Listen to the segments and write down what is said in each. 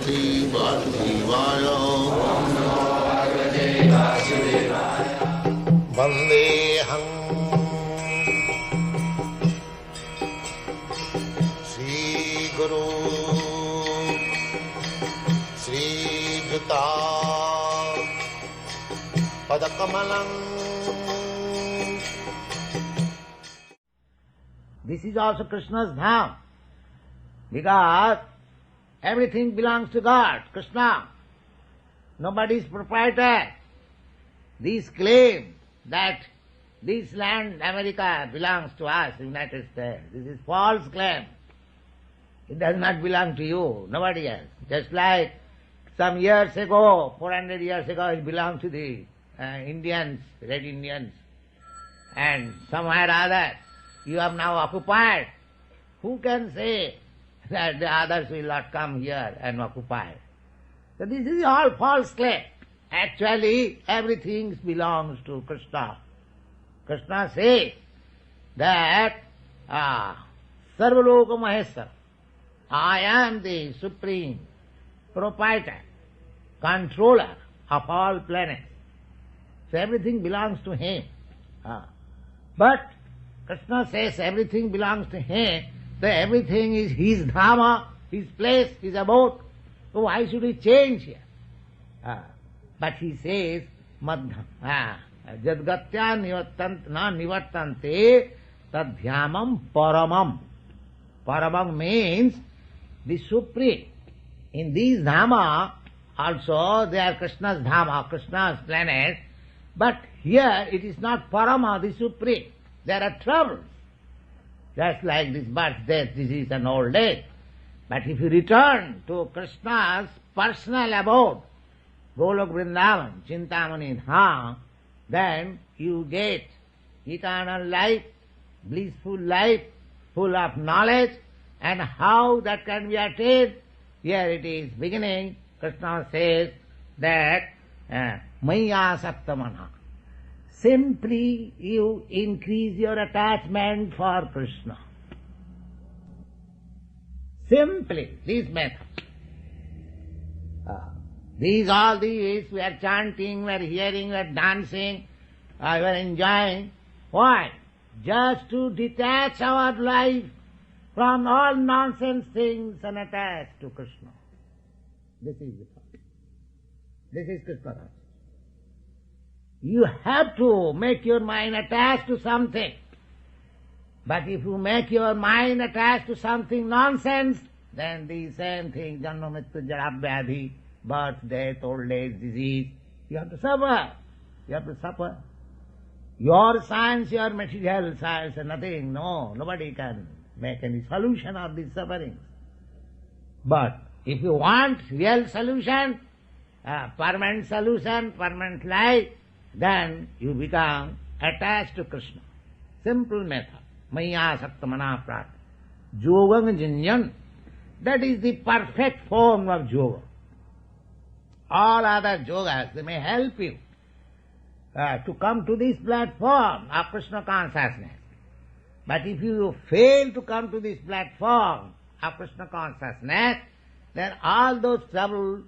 Bhagavate Vasudevaya. Vandeham Sri Guru Sri Juta Padakamalam. This is also Krishna's dham, because everything belongs to God, Krishna. Nobody is proprietor. These claim that this land, America, belongs to us, United States. This is false claim. It does not belong to you, nobody else. Just like some years ago, 400 years ago, it belonged to the Indians, Red Indians, and somewhere or other you have now occupied. Who can say that the others will not come here and occupy? So this is all false claim. Actually, everything belongs to Krishna. Krishna says that Sarvaloka Maheshwara, I am the supreme proprietor, controller of all planets. So everything belongs to him. But Krishna says everything belongs to him, so everything is his dhamma, his place, his abode. So why should he change here? But he says, Jadgatya nivartante tadhyamam paramam. Paramam means the supreme. In these dhamma also they are Krishna's dhamma, Krishna's planet, but here it is not parama, the supreme. There are troubles, just like this birth, death, disease and old age. But if you return to Krishna's personal abode, Golok Vrindavan, Chintamani Dham, then you get eternal life, blissful life, full of knowledge. And how that can be attained? Here it is beginning. Krishna says that Maya Saktamana. Simply you increase your attachment for Krishna. Simply, this method. These all these, we are chanting, we are hearing, we are dancing, we are enjoying. Why? Just to detach our life from all nonsense things and attach to Krishna. This is the point. This is Krishna. You have to make your mind attached to something. But if you make your mind attached to something nonsense, then the same thing, janma mrityu jara vyadhi, birth, death, old age, disease, you have to suffer. You have to suffer. Your science, your material science is nothing. No, nobody can make any solution of these sufferings. But if you want real solution, permanent solution, permanent life, then you become attached to Krishna. Simple method. Maya Saktamana Prat. Yogam Jinyan. That is the perfect form of yoga. All other yogas, they may help you to come to this platform of Krishna consciousness. But if you fail to come to this platform of Krishna consciousness, then all those troubles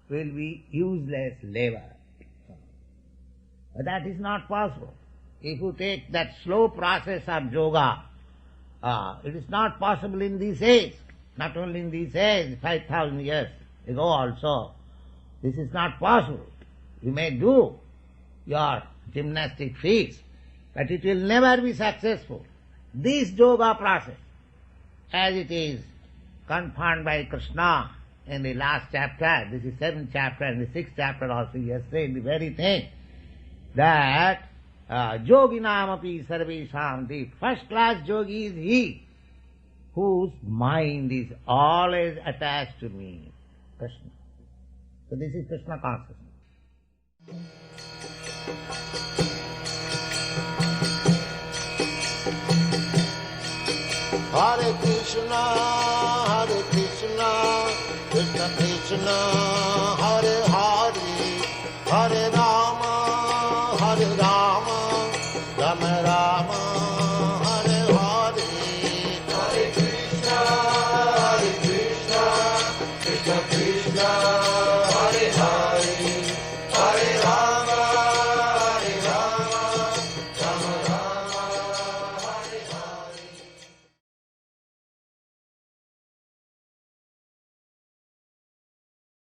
will be useless labor. But that is not possible. If you take that slow process of yoga, it is not possible in this age. Not only in this age, 5,000 years ago also. This is not possible. You may do your gymnastic feats, but it will never be successful. This yoga process, as it is confirmed by Krishna in the last chapter, this is 7th chapter, and the 6th chapter also he has said the very thing, that yoginamapi sarvesham, the first class yogi is he whose mind is always attached to me, Krishna. So this is Krishna consciousness. Hare Krishna, Krishna Krishna,